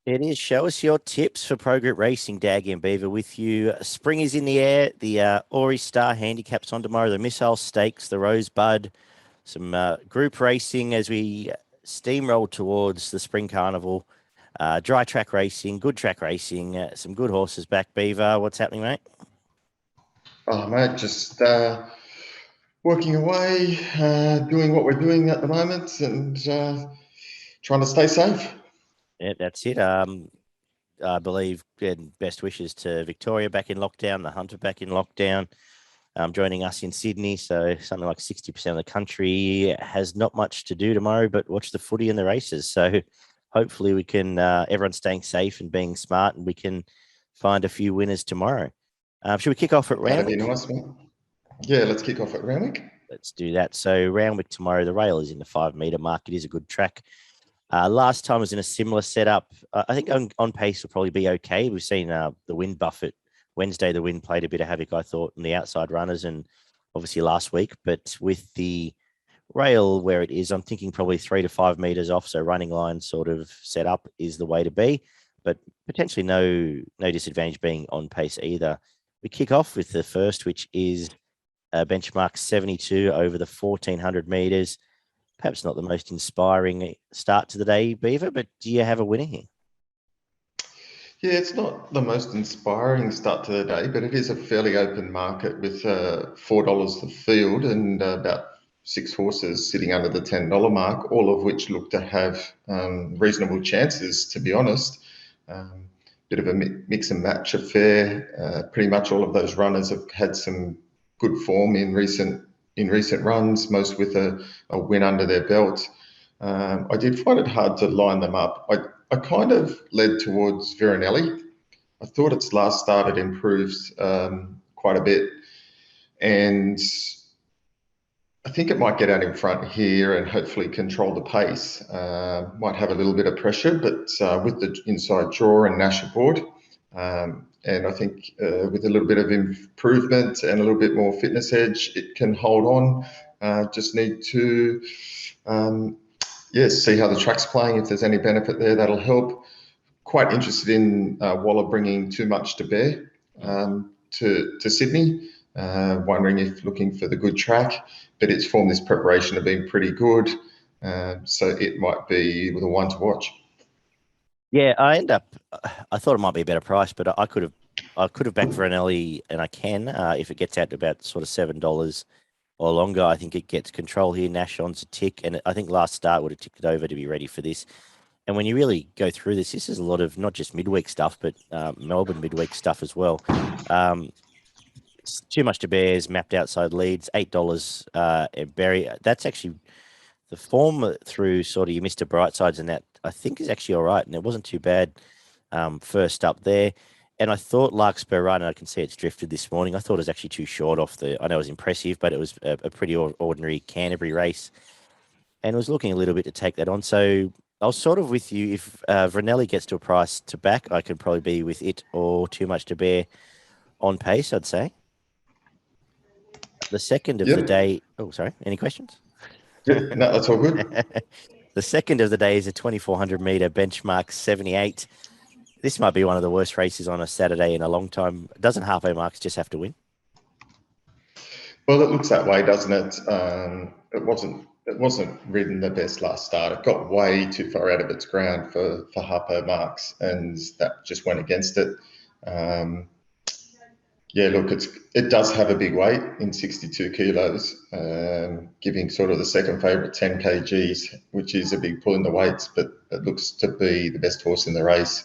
It is. Show us your tips for Pro Group Racing, Daggy and Beaver, with you. Spring is in the air. The Aurie Star Handicap's on tomorrow. The Missile Stakes, the Rosebud, some group racing as we steamroll towards the Spring Carnival. Dry track racing, good track racing, some good horses back. Beaver, what's happening, mate? Oh, mate, just working away, doing what we're doing at the moment, and trying to stay safe. Yeah, that's it. I believe, and best wishes to Victoria back in lockdown, the Hunter back in lockdown. Joining us in Sydney. So something like 60% of the country has not much to do tomorrow, but watch the footy and the races. So hopefully we can, everyone's staying safe and being smart, and we can find a few winners tomorrow. Should we kick off at That'd be Randwick? nice, mate. Yeah, let's kick off at Randwick. Let's do that. So Randwick tomorrow, the rail is in the 5 metre mark. It is a good track. Last time was in a similar setup. I think on pace will probably be okay. We've seen the wind buffet. Wednesday, the wind played a bit of havoc, I thought, in the outside runners, and obviously last week. But with the rail where it is, I'm thinking probably 3 to 5 meters off. So running line sort of set up is the way to be, but potentially no disadvantage being on pace either. We kick off with the first, which is benchmark 72 over the 1400 meters. Perhaps not the most inspiring start to the day, Beaver, but do you have a winner here? Yeah, it's not the most inspiring start to the day, but it is a fairly open market with $4 the field and about 6 horses sitting under the $10 mark, all of which look to have reasonable chances, to be honest. Bit of a mix and match affair. Pretty much all of those runners have had some good form in recent runs, most with a win under their belt. I did find it hard to line them up. I kind of led towards Veronelli. I thought its last start had improved quite a bit, and I think it might get out in front here and hopefully control the pace. Might have a little bit of pressure, but with the inside draw and Nash aboard, and I think with a little bit of improvement and a little bit more fitness edge, it can hold on. Just need to see how the track's playing. If there's any benefit there, that'll help. Quite interested in Waller bringing too much to bear to Sydney. Wondering if looking for the good track, but its form this preparation have been pretty good. So it might be the one to watch. Yeah, I thought it might be a better price, but I could have backed Veronelli, and I can if it gets out to about sort of $7 or longer. I think it gets control here. Nash on's a tick, and I think last start would have ticked it over to be ready for this. And when you really go through this is a lot of not just midweek stuff, but Melbourne midweek stuff as well. It's too much to bears, mapped outside leads, $8 Berry. That's actually the form through sort of your Mr. Brightsides, and that I think is actually all right. And it wasn't too bad first up there. And I thought Larkspur Run, and I can see it's drifted this morning. I thought it was actually too short off I know it was impressive, but it was a pretty ordinary Canterbury race. And was looking a little bit to take that on. So I was sort of with you. If Vernelli gets to a price to back, I could probably be with it or too much to bear on pace, I'd say. The second of the day. Oh, sorry. Any questions? Yep, no, that's all good. The second of the day is a 2,400 meter benchmark 78. This might be one of the worst races on a Saturday in a long time. Doesn't halfway marks just have to win? Well, it looks that way, doesn't it? It wasn't ridden the best last start. It got way too far out of its ground for halfway marks, and that just went against it. Yeah, look, it does have a big weight in 62 kilos, giving sort of the second favourite 10 kgs, which is a big pull in the weights, but it looks to be the best horse in the race.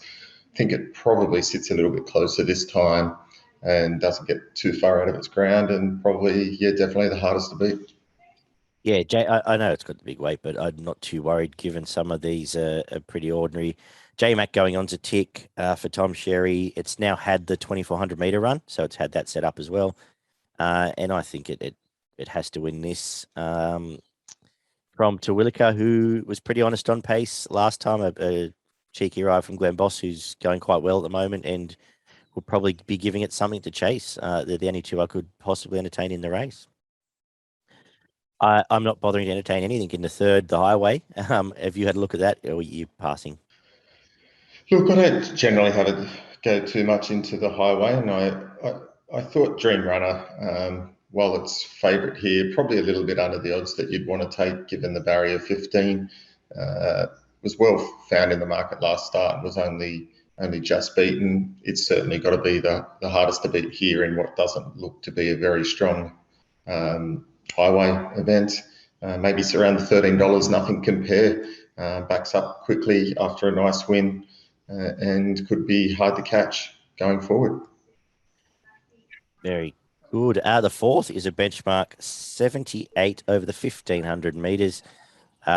I think it probably sits a little bit closer this time and doesn't get too far out of its ground, and probably, definitely the hardest to beat. Yeah, Jay, I know it's got the big weight, but I'm not too worried given some of these are pretty ordinary. J Mac going on to tick for Tom Sherry. It's now had the 2,400 meter run, so it's had that set up as well. And I think it has to win this from Terwilliger, who was pretty honest on pace last time. A cheeky ride from Glenn Boss, who's going quite well at the moment and will probably be giving it something to chase. They're the only two I could possibly entertain in the race. I'm not bothering to entertain anything in the third, the highway. Have you had a look at that, or are you passing? Look, I don't generally have it go too much into the highway, and I thought Dream Runner, while it's favourite here, probably a little bit under the odds that you'd want to take given the barrier 15. Was well found in the market last start, was only just beaten. It's certainly got to be the hardest to beat here in what doesn't look to be a very strong highway event. Maybe it's around the $13, nothing compare. Backs up quickly after a nice win. And could be hard to catch going forward. Very good. The fourth is a benchmark 78 over the 1500 meters.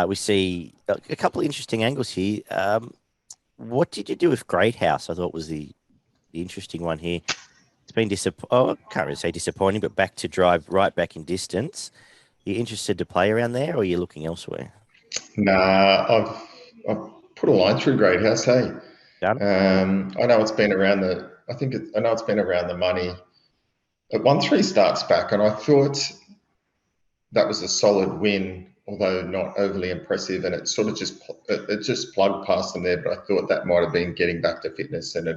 We see a couple of interesting angles here. What did you do with Great House? I thought was the interesting one here. It's been I can't really say disappointing, but back to drive right back in distance. Are you interested to play around there, or are you looking elsewhere? Nah, I've put a line through Great House. Hey, Done. I know it's been around the. I know it's been around the money. It won 3 starts back, and I thought that was a solid win, although not overly impressive. And it sort of just plugged past them there. But I thought that might have been getting back to fitness, and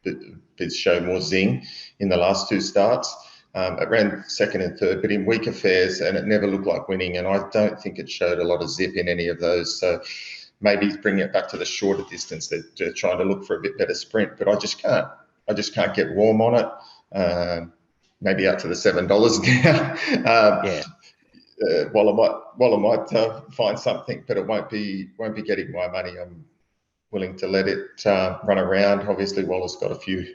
it did show more zing in the last 2 starts. It ran second and third, but in weak affairs, and it never looked like winning. And I don't think it showed a lot of zip in any of those. So maybe bringing it back to the shorter distance. They're trying to look for a bit better sprint, but I just can't get warm on it. Maybe out to the $7 now. Yeah. While I might find something, but it won't be getting my money. I'm willing to let it run around. Obviously, Waller's got a few,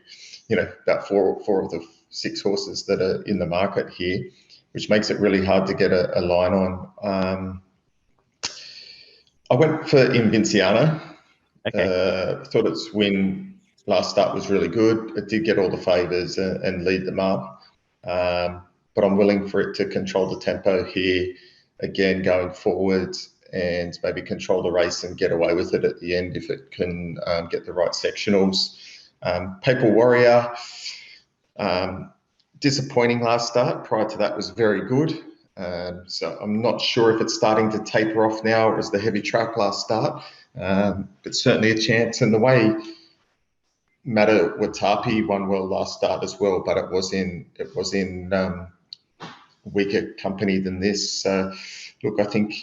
about four of the 6 horses that are in the market here, which makes it really hard to get a line on. I went for Invinciano. Okay. Thought its win last start was really good. It did get all the favours and lead them up. But I'm willing for it to control the tempo here again going forward and maybe control the race and get away with it at the end if it can get the right sectionals. Paper Warrior, disappointing last start. Prior to that was very good. So I'm not sure if it's starting to taper off now. It was the heavy track last start, but certainly a chance. And the way Mata Watapi won well last start as well, but it was in weaker company than this. Look, I think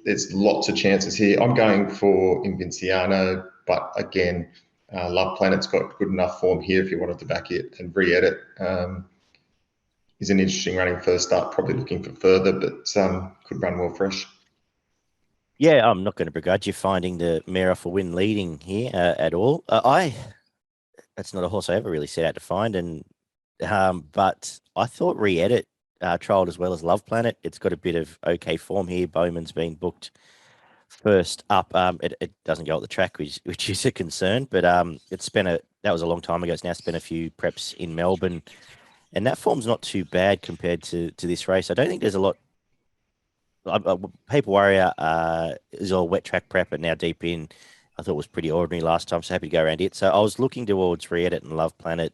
there's lots of chances here. I'm going for Invinciano, but again, Love Planet's got good enough form here if you wanted to back it and re-edit. Is an interesting running first start, probably looking for further, but could run well fresh. Yeah, I'm not going to begrudge you finding the mare off a win leading here at all. That's not a horse I ever really set out to find, and but I thought re-edit trialled as well as Love Planet. It's got a bit of okay form here. Bowman's been booked first up. It doesn't go up the track, which is a concern, but that was a long time ago. It's now spent a few preps in Melbourne, and that form's not too bad compared to this race. I don't think there's a lot. Paper Warrior is all wet track prep and now deep in. I thought it was pretty ordinary last time, so happy to go around it. So I was looking towards re-edit and Love Planet,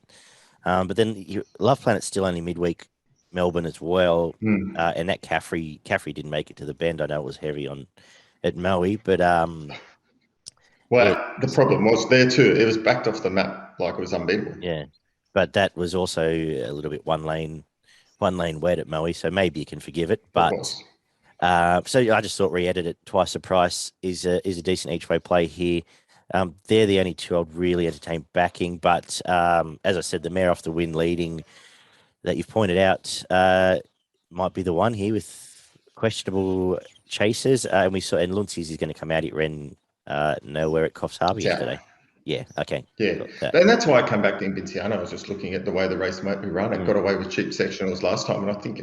but then Love Planet's still only midweek Melbourne as well, and that Caffrey didn't make it to the bend. I know it was heavy at Maui, but the problem was there too. It was backed off the map like it was unbeatable. Yeah, but that was also a little bit one lane wet at Maui, so maybe you can forgive it. But so I just thought re-edit it twice the price is a decent each way play here. They're the only 2 I'd really entertain backing, but as I said, the mare off the win leading that you've pointed out might be the one here with questionable chasers. And we saw, and Luncey's is going to come out. It ran nowhere at Coffs Harbour yesterday. Yeah, okay. Yeah, and that's why I come back to Invinciano. I was just looking at the way the race might be run. It got away with cheap sectionals last time, and I think,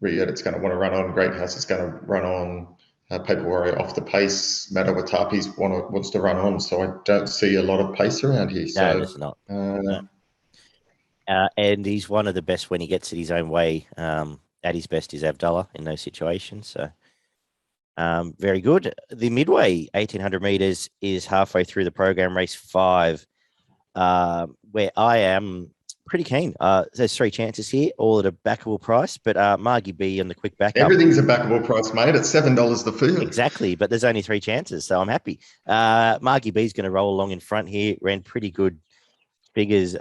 re-edit's going to want to run on. Great House is going to run on. Paper Warrior off the pace. Mata Watapi's wants to run on, so I don't see a lot of pace around here. So, no, there's not. No. And he's one of the best when he gets it his own way. At his best is Abdullah in those situations. So very good. The midway 1800 meters is halfway through the program, race 5, where I am Pretty keen. There's 3 chances here, all at a backable price, but Margie B on the quick backup. Everything's a backable price, mate. It's $7 the field. Exactly, but there's only 3 chances, so I'm happy. Margie B is going to roll along in front here. Ran pretty good figures,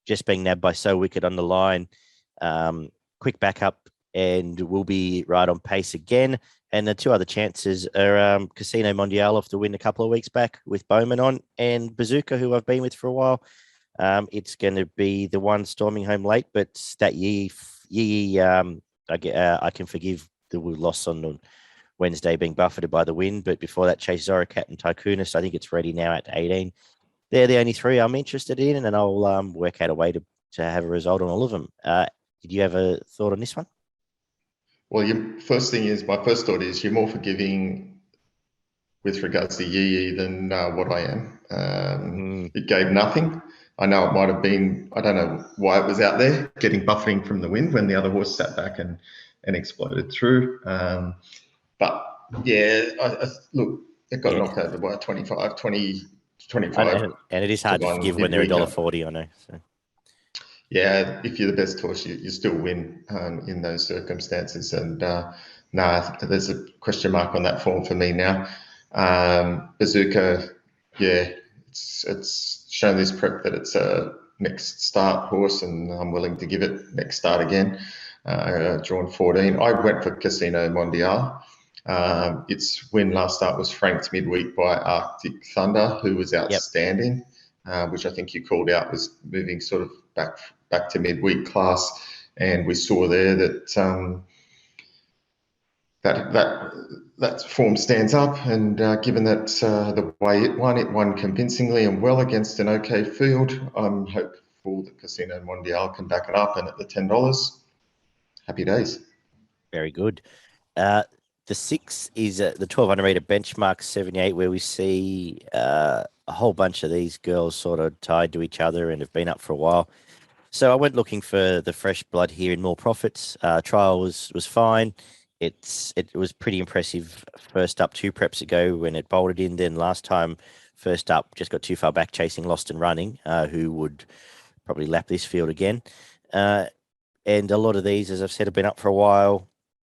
just being nabbed by So Wicked on the line. Quick backup, and will be right on pace again. And the 2 other chances are Casino Mondial off to win a couple of weeks back with Bowman on, and Bazooka, who I've been with for a while. It's going to be the one storming home late, but that I can forgive the loss on the Wednesday being buffeted by the wind, but before that, Chase Zoricat and Tycoonist, I think it's ready now at 18. They're the only 3 I'm interested in, and then I'll work out a way to have a result on all of them. Did you have a thought on this one? Well, my first thought is you're more forgiving with regards to Yee than what I am. It gave nothing. I know it might have been, I don't know why it was out there, getting buffeting from the wind when the other horse sat back and exploded through. But yeah, look, it got knocked over by 25. And it is hard to forgive when they're $1.40, I know. So. Yeah, if you're the best horse, you still win in those circumstances. And there's a question mark on that form for me now. Bazooka, yeah, it's shown this prep that it's a next start horse, and I'm willing to give it next start again. Drawn 14. I went for Casino Mondial. Its win last start was franked midweek by Arctic Thunder, who was outstanding, which I think you called out was moving sort of back to midweek class, and we saw there that that form stands up, and given that the way it won convincingly and well against an okay field, I'm hopeful that Casino Mondial can back it up, and at the $10, happy days. Very good. The 6 is the 1,200 meter benchmark 78, where we see a whole bunch of these girls sort of tied to each other and have been up for a while. So I went looking for the fresh blood here in more profits. Trial was fine. It was pretty impressive first up 2 preps ago when it bolted in. Then last time first up just got too far back chasing Lost and Running, who would probably lap this field again. And a lot of these, as I've said, have been up for a while,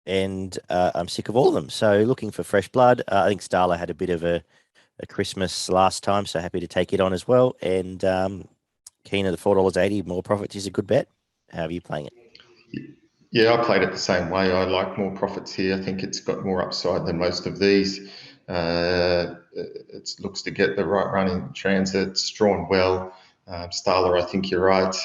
and I'm sick of all of them. So looking for fresh blood. I think Starla had a bit of a Christmas last time, so happy to take it on as well. And keen at the $4.80, more profits is a good bet. How are you playing it? Yeah, I played it the same way. I like more profits here. I think it's got more upside than most of these. It looks to get the right run in transit. It's drawn well. Starla, I think you're right.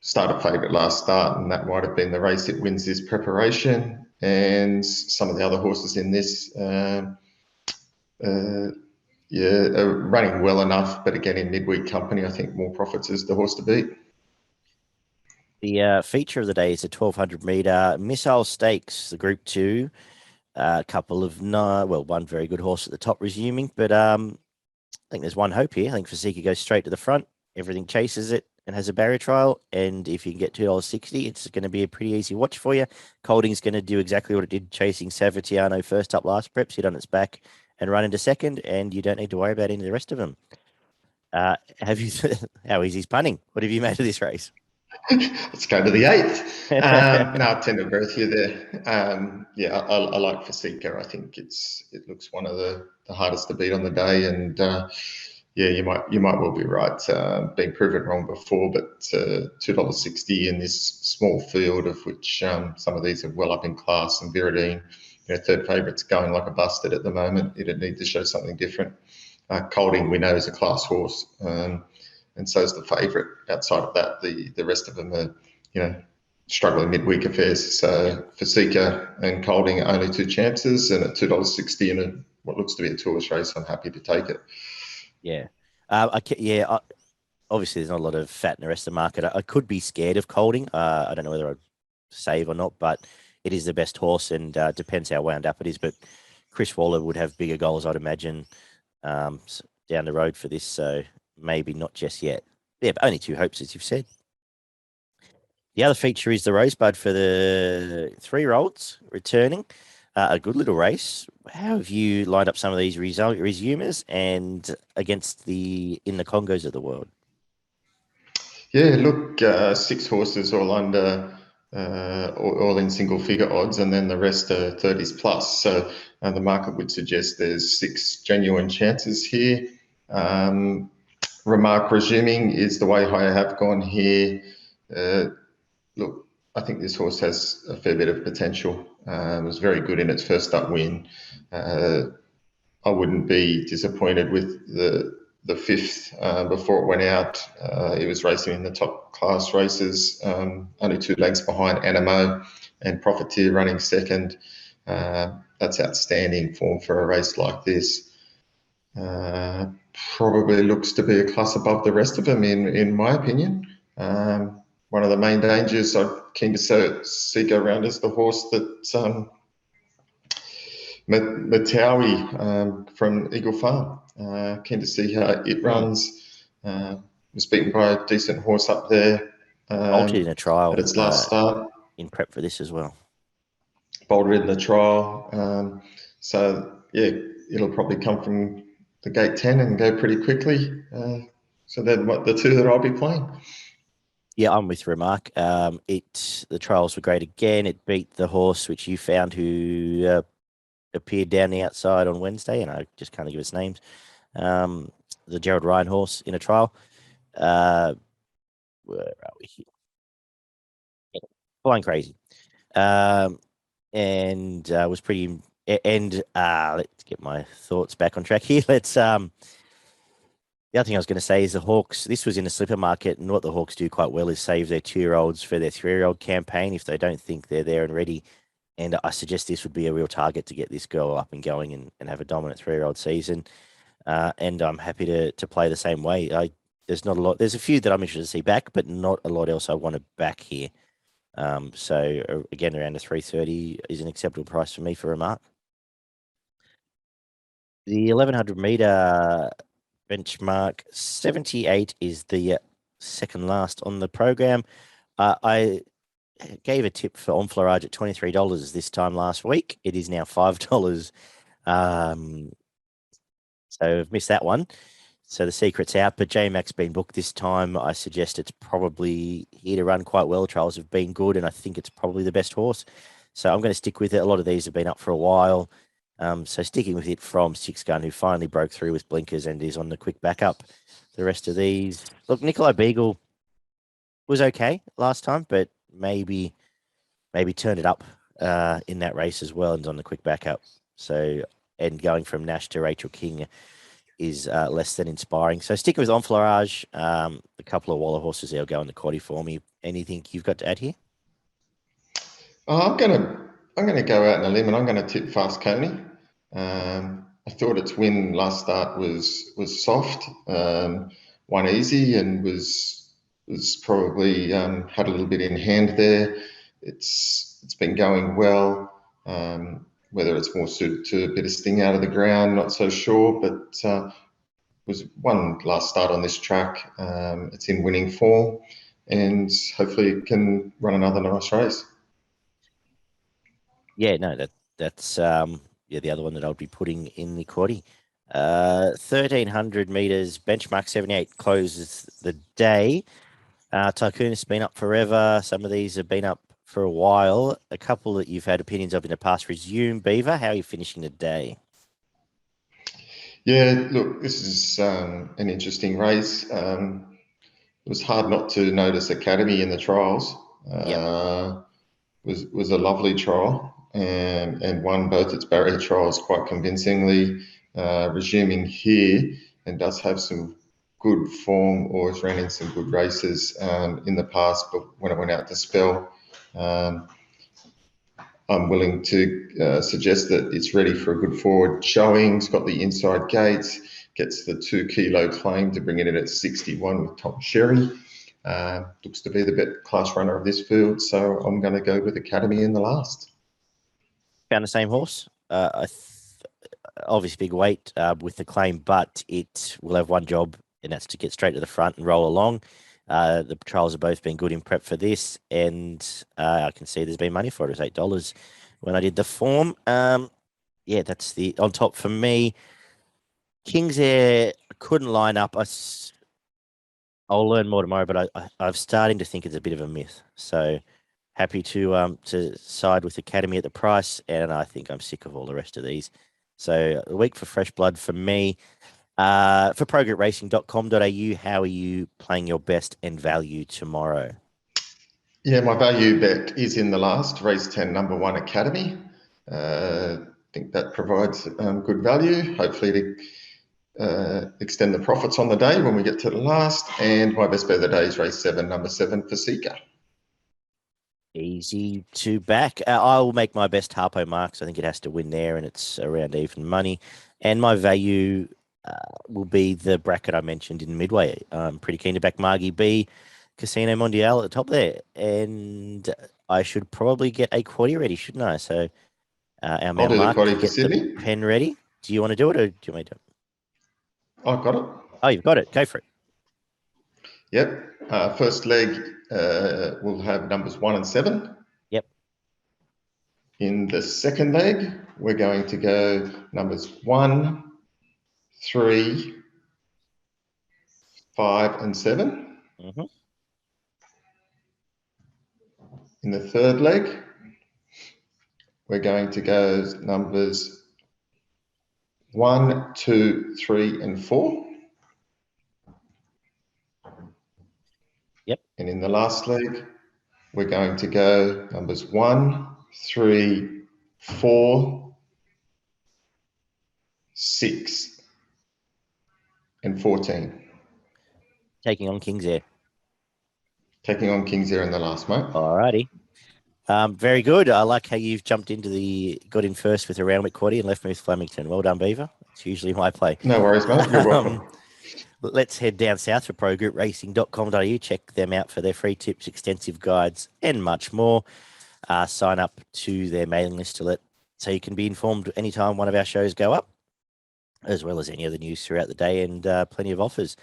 Started favourite last start, and that might have been the race it wins this preparation. And some of the other horses in this, are running well enough. But again, in midweek company, I think more profits is the horse to beat. The feature of the day is a 1,200 meter Missile Stakes, the Group 2. A couple of one very good horse at the top resuming, but I think there's one hope here. I think Fasika goes straight to the front. Everything chases it and has a barrier trial. And if you can get $2.60, it's going to be a pretty easy watch for you. Colding's going to do exactly what it did chasing Savatiano first up last prep, sit on its back and run into second, and you don't need to worry about any of the rest of them. How easy is punning? What have you made of this race? Let's go to the 8th. No, I tend to agree with you there. I like Fasika. I think it looks one of the hardest to beat on the day, and you might well be right. Been proven wrong before, but $2.60 in this small field, of which some of these are well up in class, and Viridine, third favourite's going like a busted at the moment. It'd need to show something different. Colding, we know, is a class horse. And so is the favourite. Outside of that, the rest of them are, struggling midweek affairs. So Fasika and Colding are only 2 chances, and at $2.60 in what looks to be a tourist race, I'm happy to take it. Yeah. Obviously there's not a lot of fat in the rest of the market. I could be scared of Colding. I don't know whether I'd save or not, but it is the best horse, and depends how wound up it is. But Chris Waller would have bigger goals, I'd imagine, down the road for this. So maybe not just yet. Yeah, but only 2 hopes, as you've said. The other feature is the Rosebud for the 3-year-olds returning. A good little race. How have you lined up some of these resumers and against in the Congos of the world? Yeah, look, six horses all under, all in single figure odds, and then the rest are 30s plus. So the market would suggest there's six genuine chances here. Remark resuming is the way I have gone here. Look, I think this horse has a fair bit of potential. It was very good in its first up win. I wouldn't be disappointed with the fifth before it went out. It was racing in the top class races, only 2 lengths behind Animo and Profiteer running second. That's outstanding form for a race like this. Probably looks to be a class above the rest of them, in my opinion. One of the main dangers I'm keen to see go around is the horse that Matawi from Eagle Farm. Keen to see how it runs. Was beaten by a decent horse up there Bolted in a at trial its last start. in prep for this as well. Bolted in the trial. So, yeah, it'll probably come from the gate 10 and go pretty quickly. So they're the two that I'll be playing. Yeah, I'm with Remark. The trials were great again. It beat the horse which you found who appeared down the outside on Wednesday, and I just can't give its names. The Gerald Ryan horse in a trial. Where are we here? Yeah, flying crazy. And was pretty. And let's get my thoughts back on track here. The other thing I was going to say is the Hawks. This was in a slipper market, and what the Hawks do quite well is save their 2-year-olds for their 3-year-old campaign if they don't think they're there and ready. And I suggest this would be a real target to get this girl up and going and have a dominant 3-year-old season. And I'm happy to play the same way. There's not a lot. There's a few that I'm interested to see back, but not a lot else I want to back here. So again, around the 330 is an acceptable price for me for Remark. The 1100 meter benchmark 78 is the second last on the program. I gave a tip for Enfleurage at $23 this time last week. It is now $5. So I've missed that one. So the secret's out, but J-Mac's been booked this time. I suggest it's probably here to run quite well. Trials have been good, and I think it's probably the best horse. So I'm going to stick with it. A lot of these have been up for a while. So sticking with it from Six Gun, who finally broke through with blinkers and is on the quick backup. The rest of these, look, Nikolai Beagle was okay last time, but maybe turned it up in that race as well and on the quick backup. So, and going from Nash to Rachel King is less than inspiring. So sticking with Enfleurage, a couple of Waller horses there will go in the quaddy for me. Anything you've got to add here? I'm gonna go out on a limb, and I'm gonna tip Fast Coney. I thought its win last start was soft, won easy, and was probably had a little bit in hand there. It's been going well. Whether it's more suited to a bit of sting out of the ground, not so sure, but was one last start on this track. It's in winning form, and hopefully it can run another nice race. Yeah, no, that's the other one that I'll be putting in the quaddy. 1,300 meters, benchmark 78 closes the day. Tycoon has been up forever. Some of these have been up for a while. A couple that you've had opinions of in the past. Resume Beaver. How are you finishing the day? Yeah, look, this is an interesting race. It was hard not to notice Academy in the trials. Yep. Was a lovely trial and won both its barrier trials quite convincingly. Resuming here and does have some good form, or has ran in some good races in the past, but when it went out to spell, I'm willing to suggest that it's ready for a good forward showing. It's got the inside gates, gets the 2 kilo claim to bring it in at 61 with Tom Sherry. Looks to be the best class runner of this field, so I'm going to go with Academy in the last. Found the same horse. Obviously big weight with the claim, but it will have one job, and that's to get straight to the front and roll along. The trials have both been good in prep for this, and I can see there's been money for it. It was $8 when I did the form. Yeah, that's the on top for me. King's Air couldn't line up. I'll learn more tomorrow, but I'm starting to think it's a bit of a myth. So happy to side with Academy at the price, and I think I'm sick of all the rest of these. So a week for fresh blood for me. For progretracing.com.au, how are you playing your best and value tomorrow? Yeah, my value bet is in the last race 10, number one Academy. I think that provides good value. Hopefully to extend the profits on the day when we get to the last. And my best bet of the day is race 7, number 7 for Seeker. Easy to back. I will make my best Harpo marks. I think it has to win there, and it's around even money. And my value will be the bracket I mentioned in Midway. I'm pretty keen to back Margie B, Casino Mondial at the top there. And I should probably get a quaddy ready, shouldn't I? So our I'll man do the Mark quaddy can for get the Sydney. pen ready. Do you want to do it, or do you want me to? I've got it. Oh, you've got it. Go for it. Yep. First leg will have numbers 1 and 7. Yep. In the second leg, we're going to go numbers 1, 3, 5, and 7. Mm-hmm. In the third leg, we're going to go numbers 1, 2, 3, and 4. Yep. And in the last leg, we're going to go numbers 1, 3, 4, 6, and 14. Taking on Kings Air. Taking on Kings Air in the last, mate. Alrighty. Very good. I like how you've got in first with a Randwick quaddy and left me with Flemington. Well done, Beaver. It's usually my play. No worries, mate. You're welcome. Let's head down south for progretracing.com.au. Check them out for their free tips, extensive guides, and much more. Sign up to their mailing list so you can be informed anytime one of our shows go up, as well as any other news throughout the day, and plenty of offers.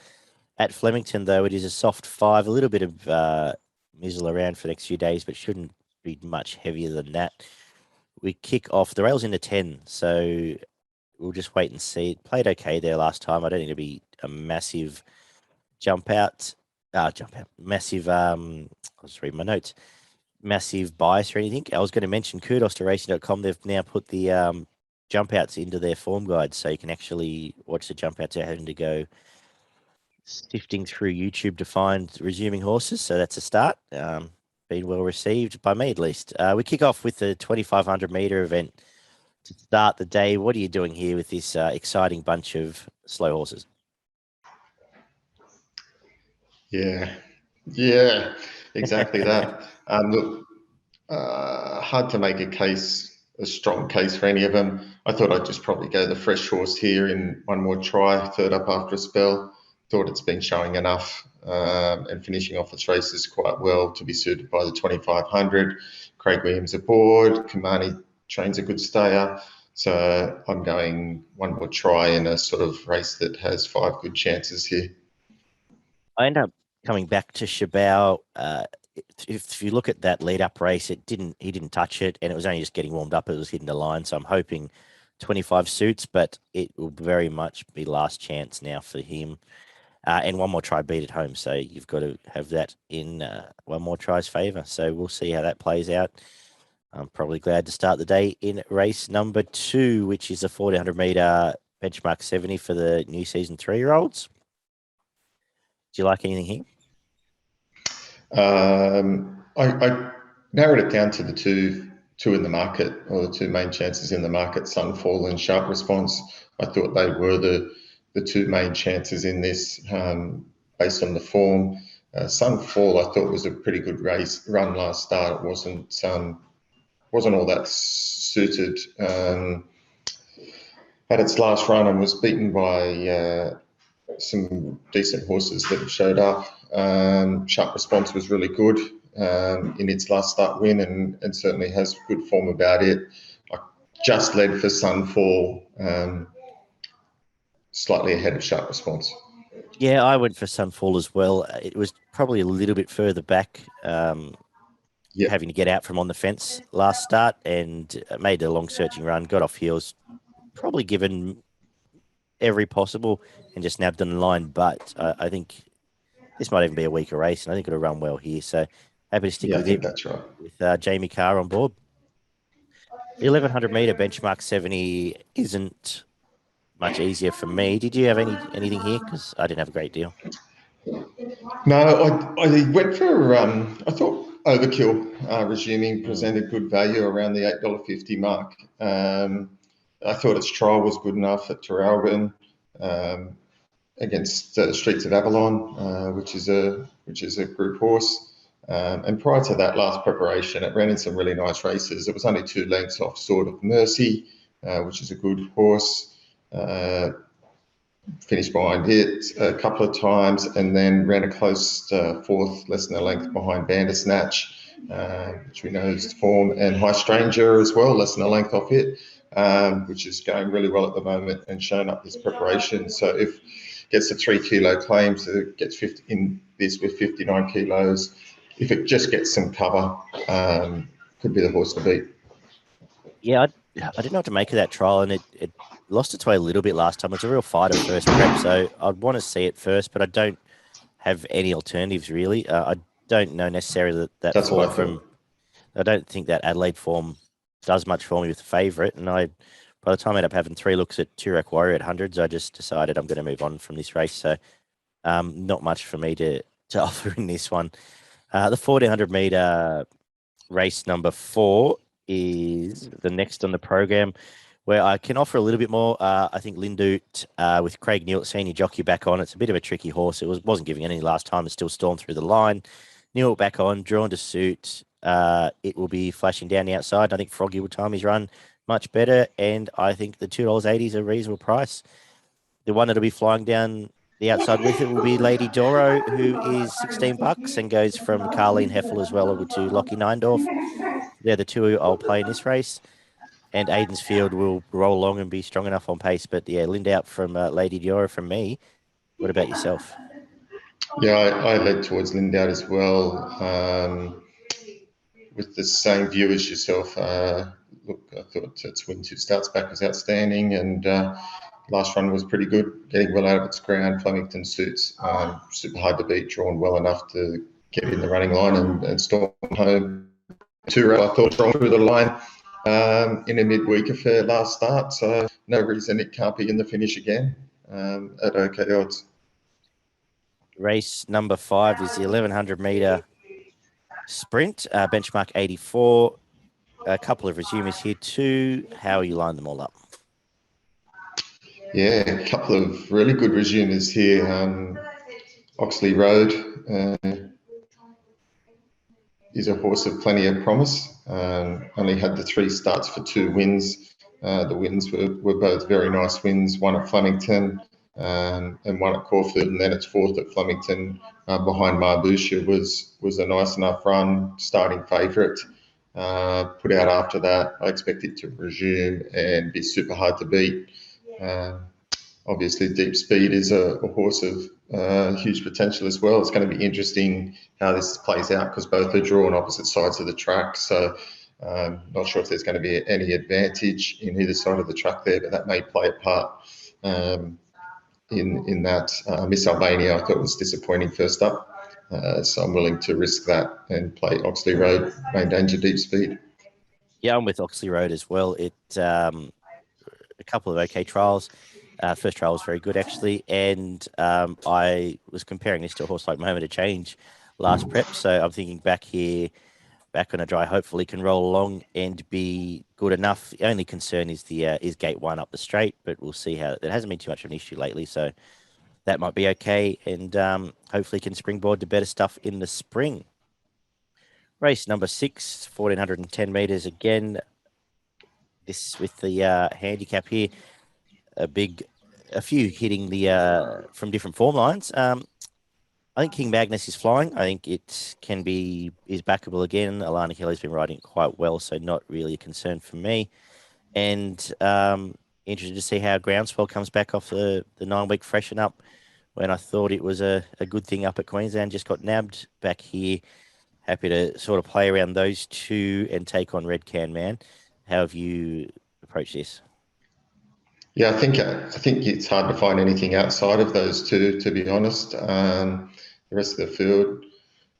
At Flemington, though, it is a soft 5, a little bit of mizzle around for the next few days, but shouldn't be much heavier than that. We kick off the rails into 10, so we'll just wait and see. It played okay there last time. I don't think it'll be a massive jump out. Massive. I'll just read my notes. Massive bias or anything. I was going to mention kudos to racing.com. They've now put the jump outs into their form guide, so you can actually watch the jump outs. They're having to go sifting through YouTube to find resuming horses. So that's a start. Been well received by me, at least. We kick off with the 2,500 meter event to start the day. What are you doing here with this exciting bunch of slow horses? Yeah, exactly that. Look, hard to make a strong case for any of them. I thought I'd just probably go the fresh horse here in one more try, third up after a spell. Thought it's been showing enough and finishing off its races quite well to be suited by the 2,500. Craig Williams aboard. Kamani trains a good stayer. So I'm going one more try in a sort of race that has 5 good chances here. I end up coming back to Shabao. If you look at that lead-up race, he didn't touch it, and it was only just getting warmed up. It was hitting the line, so I'm hoping 25 suits, but it will very much be last chance now for him. And one more try beat at home, so you've got to have that in one more try's favour. So we'll see how that plays out. I'm probably glad to start the day in race number 2, which is a 1,400 metre benchmark 70 for the new season 3-year-olds. Do you like anything here? I narrowed it down to the two in the market, or the two main chances in the market, Sunfall and Sharp Response. I thought they were the two main chances in this based on the form. Sunfall, I thought, was a pretty good run last start. It wasn't all that suited at its last run, and was beaten by some decent horses that have showed up. Sharp Response was really good in its last start win, and certainly has good form about it. I just led for Sunfall, slightly ahead of Sharp Response. Yeah, I went for Sunfall as well. It was probably a little bit further back, having to get out from on the fence last start, and made a long searching run, got off heels, probably given every possible, and just nabbed on the line. But I think this might even be a weaker race, and I think it'll run well here. So happy to stick Yeah, I with think it that's right. with Jamie Carr on board. The 1100-meter benchmark 70 isn't much easier for me. Did you have anything here? Because I didn't have a great deal. No, I went for, I thought Overkill resuming presented good value around the $8.50 mark. I thought its trial was good enough at Traralgon against Streets of Avalon, which is a group horse. And prior to that last preparation, it ran in some really nice races. It was only 2 lengths off Sword of Mercy, which is a good horse. Finished behind it a couple of times and then ran a close fourth, less than a length behind Bandersnatch, which we know is form, and High Stranger as well, less than a length off it, which is going really well at the moment and showing up this preparation. So if it gets the 3 kilo claims, it gets 50 in this with 59 kilos. If it just gets some cover, could be the horse to beat. Yeah, I didn't know what to make of that trial, and it lost its way a little bit last time. It was a real fighter first prep, so I'd want to see it first, but I don't have any alternatives really. I don't know necessarily that That's what form I thought. from. I don't think that Adelaide form does much for me with the favourite, and by the time I end up having 3 looks at Turek Warrior at hundreds, I just decided I'm going to move on from this race. So, not much for me to offer in this one. The 1400-meter race number 4 is the next on the program, where I can offer a little bit more. I think Lindoot with Craig Newitt, senior jockey, back on. It's a bit of a tricky horse. Wasn't giving any last time. It's still stormed through the line. Newitt back on, drawn to suit. It will be flashing down the outside. I think Froggy will time his run much better, and I think the $2.80 is a reasonable price. The one that'll be flying down the outside with it will be Lady Doro, who is $16 and goes from Carleen Heffel as well over to Lockie Neindorf. They're the two I'll play in this race. And Aiden's Field will roll along and be strong enough on pace. But yeah, Lind out from Lady Diora from me. What about yourself? Yeah, I led towards Lindout as well, with the same view as yourself. Look, I thought its win 2 starts back was outstanding, and last run was pretty good, getting well out of its ground. Flemington suits, super hard to beat, drawn well enough to get in the running line and storm home. 2 I thought strong through the line in a midweek affair last start, so no reason it can't be in the finish again at okay odds. Race number 5 is the 1100-meter sprint, benchmark 84. A couple of resumers here too. How you line them all up? Yeah, a couple of really good resumers here. Oxley Road is a horse of plenty of promise. Only had the 3 starts for 2 wins. The wins were both very nice wins, one at Flemington and one at Caulfield, and then its 4th at Flemington behind Marbusha was a nice enough run, starting favourite. Put out after that. I expect it to resume and be super hard to beat. Obviously, Deep Speed is a horse of huge potential as well. It's going to be interesting how this plays out because both are drawn opposite sides of the track. So, not sure if there's going to be any advantage in either side of the track there, but that may play a part in that. Miss Albania, I thought was disappointing first up. So I'm willing to risk that and play Oxley Road, Main Danger, Deep Speed. Yeah, I'm with Oxley Road as well. It a couple of okay trials. First trial was very good, actually. And I was comparing this to a horse like Moment of Change last prep. So I'm thinking back on a dry, hopefully can roll along and be good enough. The only concern is the is gate 1 up the straight, but we'll see how it hasn't been too much of an issue lately. So that might be okay. And hopefully can springboard to better stuff in the spring. Race number 6, 1410 meters again. This with the handicap here. A few hitting the from different form lines. I think King Magnus is flying. I think it is backable again. Alana Kelly's been riding it quite well, so not really a concern for me. And interested to see how Groundswell comes back off the 9-week freshen up when I thought it was a good thing up at Queensland. Just got nabbed back here. Happy to sort of play around those 2 and take on Red Can Man. How have you approached this? Yeah, I think it's hard to find anything outside of those 2, to be honest. The rest of the field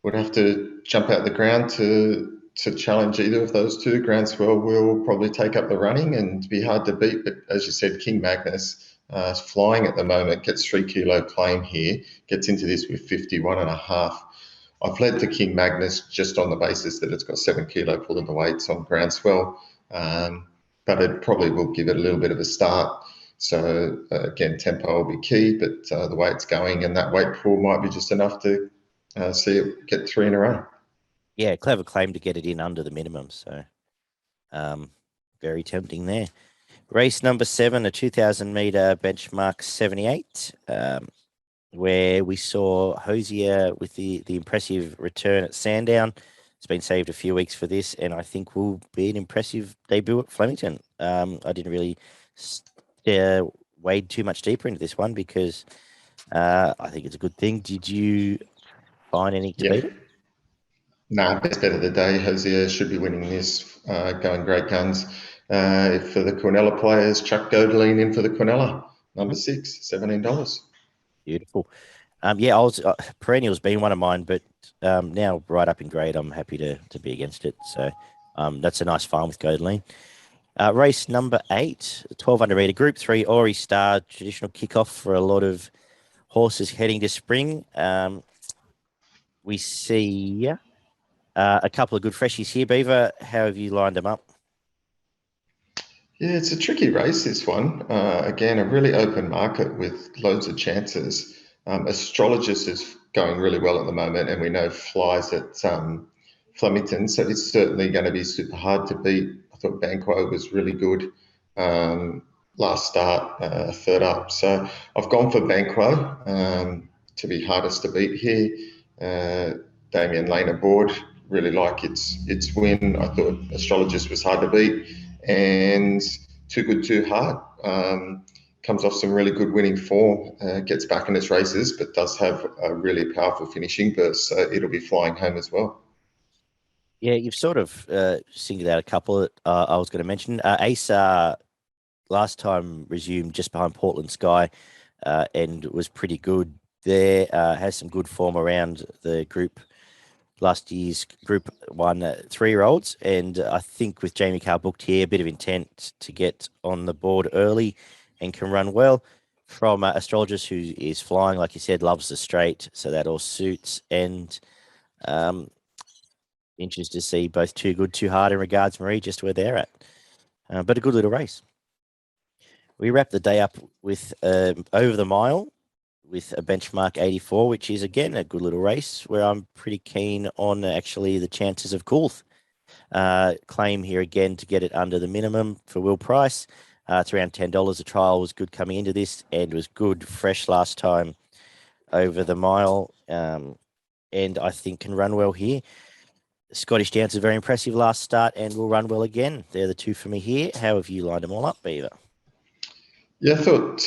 would have to jump out the ground to challenge either of those two. Groundswell will probably take up the running and be hard to beat. But as you said, King Magnus is flying at the moment, gets 3 kilo claim here, gets into this with 51.5. I've led to King Magnus just on the basis that it's got 7 kilo pulling the weights on Groundswell, but it probably will give it a little bit of a start. So again, tempo will be key, but the way it's going and that weight pool might be just enough to see it get 3 in a row. Yeah, clever claim to get it in under the minimum. So very tempting there. Race number 7, a 2,000 metre benchmark 78, where we saw Hosier with the impressive return at Sandown. It's been saved a few weeks for this, and I think will be an impressive debut at Flemington. I didn't really wade too much deeper into this one because I think it's a good thing. Did you find any to beat it? Nah, best bet of the day. Hosier should be winning this, going great guns. For the Quinella players, Chuck Godeline in for the Quinella, number 6, $17. Beautiful. Yeah, I was Perennial's been one of mine, but now right up in grade, I'm happy to be against it. So that's a nice farm with Godeline. Race number 8, 1,200 metre Group 3 Aurie Star, traditional kickoff for a lot of horses heading to spring. We see a couple of good freshies here. Beaver, how have you lined them up? Yeah, it's a tricky race, this one. Again, a really open market with loads of chances. Astrologist is going really well at the moment, and we know flies at Flemington, so it's certainly going to be super hard to beat. I thought Banquo was really good last start, third up. So I've gone for Banquo to be hardest to beat here. Damien Lane aboard, really like its win. I thought Astrologist was hard to beat, and Too Good Too Hard comes off some really good winning form, gets back in its races, but does have a really powerful finishing burst, so it'll be flying home as well. Yeah, you've sort of singled out a couple that I was going to mention. Ace last time resumed just behind Portland Sky and was pretty good there. Has some good form around the group. Last year's Group 1 3-year-olds, and I think with Jamie Carr booked here, a bit of intent to get on the board early and can run well. From Astrologist, who is flying, like you said, loves the straight, so that all suits. And interested to see both Too Good, Too Hard in regards, Marie, just where they're at. But a good little race. We wrap the day up with Over the Mile with a benchmark 84, which is, again, a good little race where I'm pretty keen on actually the chances of Coolth. Claim here again to get it under the minimum for Will Price. It's around $10. The trial was good coming into this and was good fresh last time Over the Mile. And I think can run well here. Scottish Dance is very impressive last start and will run well again. They're the two for me here. How have you lined them all up, Beaver? Yeah, I thought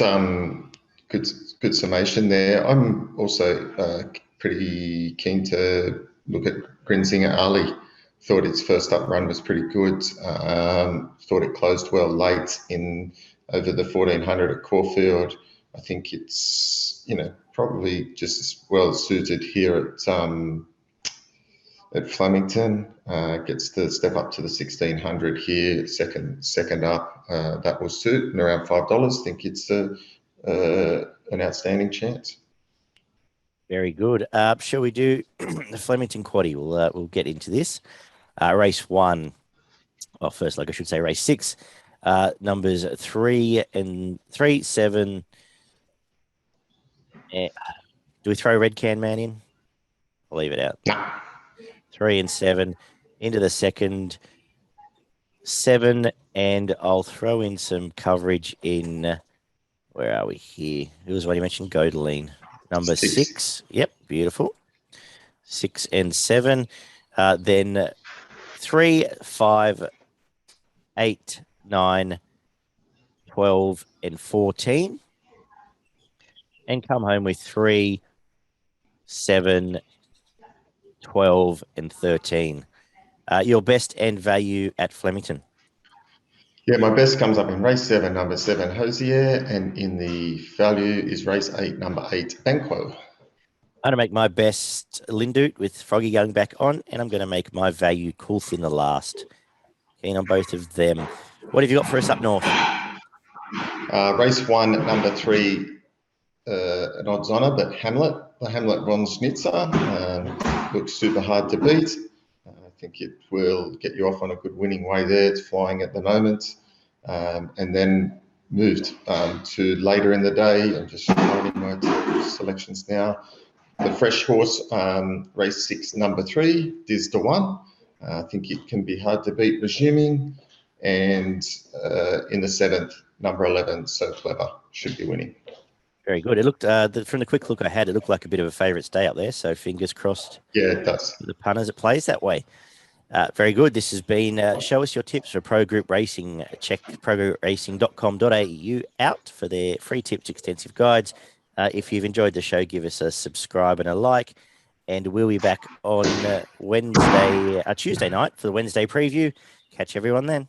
good summation there. I'm also pretty keen to look at Grinzinger Ali. Thought its first up run was pretty good. Thought it closed well late in over the 1400 at Caulfield. I think it's probably just as well suited here at Flemington. Gets the step up to the 1600 here, second up. That will suit, and around $5. I think it's an outstanding chance. Very good. Shall we do the Flemington Quaddie? We'll get into this. Race 1. Well, first, like I should say, race 6. Numbers 3 and 3, 7. Do we throw Red Can Man in? I'll leave it out. No. 3 and 7 into the second. 7, and I'll throw in some coverage in. Where are we here? Who was what you mentioned? Godeline. Number 6. Yep, beautiful. 6 and 7. Then 3, 5, 8, 9, 12, and 14. And come home with 3, 7, 12, and 13. Your best end value at Flemington? Yeah, my best comes up in race 7, number 7, Hosier, and in the value is race 8, number 8, Banquo. I'm going to make my best Lindoot with Froggy going back on, and I'm going to make my value Coolth in the last. Keen on both of them. What have you got for us up north? Race 1, number 3, an odds honour, but Hamlet. The Hamlet Ron Schnitzer looks super hard to beat. I think it will get you off on a good winning way there. It's flying at the moment. And then moved to later in the day. I'm just finding my selections now. The fresh horse, race 6, number 3, Diz to 1. I think it can be hard to beat, resuming. And in the 7th, number 11, So Clever, should be winning. Very good. It looked from the quick look I had, it looked like a bit of a favourite stay up there. So fingers crossed. Yeah, it does. For the punters, it plays that way. Very good. This has been Show Us Your Tips for Pro Group Racing. Check progroupracing.com.au out for their free tips, extensive guides. If you've enjoyed the show, give us a subscribe and a like. And we'll be back on Tuesday night for the Wednesday preview. Catch everyone then.